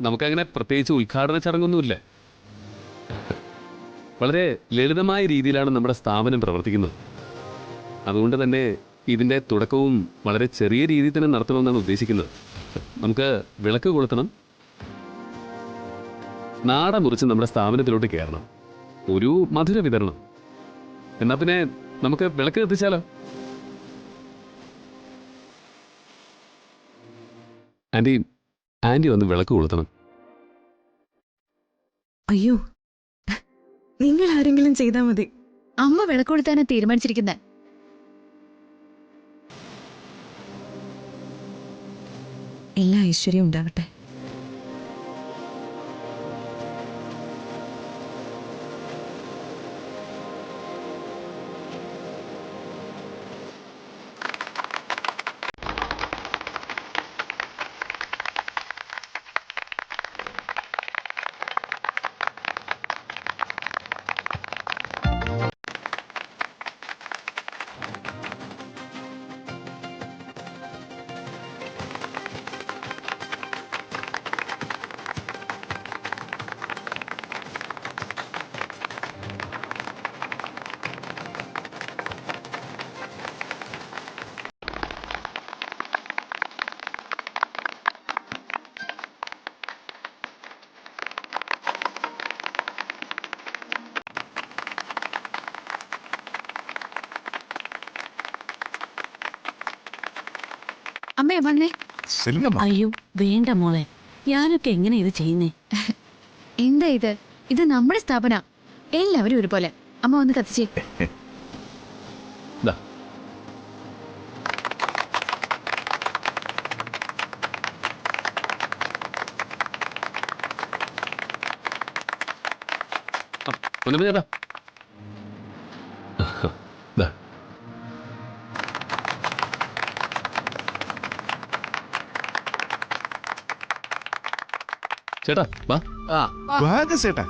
നമുക്കങ്ങനെ പ്രത്യേകിച്ച് ഉദ്ഘാടന ചടങ്ങൊന്നുമില്ല. വളരെ ലളിതമായ രീതിയിലാണ് നമ്മുടെ സ്ഥാപനം പ്രവർത്തിക്കുന്നത്. അതുകൊണ്ട് തന്നെ ഇതിൻ്റെ തുടക്കവും വളരെ ചെറിയ രീതിയിൽ തന്നെ നടത്തണമെന്നാണ് ഉദ്ദേശിക്കുന്നത്. നമുക്ക് വിളക്ക് കൊളുത്തണം, നാട മുറിച്ച് നമ്മുടെ സ്ഥാപനത്തിലോട്ട് കയറണം, ഒരു മധുര വിതരണം. എന്നാ പിന്നെ നമുക്ക് വിളക്ക് കത്തിച്ചാലോ? ആൻറ്റി വന്ന് വിളക്ക് കൊളുത്തണം. അയ്യോ, നിങ്ങൾ ആരെങ്കിലും ചെയ്താൽ മതി. അമ്മ വിളക്ക് കൊളുത്താനാ തീരുമാനിച്ചിരിക്കുന്നത്. എല്ലാ ഐശ്വര്യം ഉണ്ടാകട്ടെ. അമ്മേ വന്നേ. അയ്യോ വേണ്ട മോളെ, ഞാനൊക്കെ എങ്ങനെ ഇത് ചെയ്യുന്നേ? എന്താ ഇത്? ഇത് നമ്മുടെ സ്ഥാപന, എല്ലാവരും ഒരുപോലെ. അമ്മ ഒന്ന് കത്തിച്ചേ. ചേട്ടാ, ചേട്ടാ വാ. ചേട്ടാ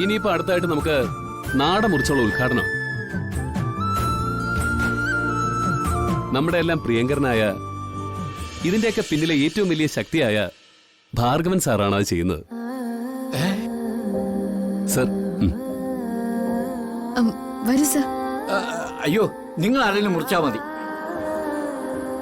ഇനിയിപ്പോ അടുത്തായിട്ട് നമുക്ക് നാട മുറിച്ചുള്ള ഉദ്ഘാടനം. നമ്മുടെ എല്ലാം പ്രിയങ്കരനായ, ഇതിന്റെയൊക്കെ പിന്നിലെ ഏറ്റവും വലിയ ശക്തിയായ ഭാർഗവൻ സാറാണ് അത് ചെയ്യുന്നത്. സർ വരൂ സർ. അയ്യോ, നിങ്ങൾ ആരെങ്കിലും മുറിച്ചാ മതി.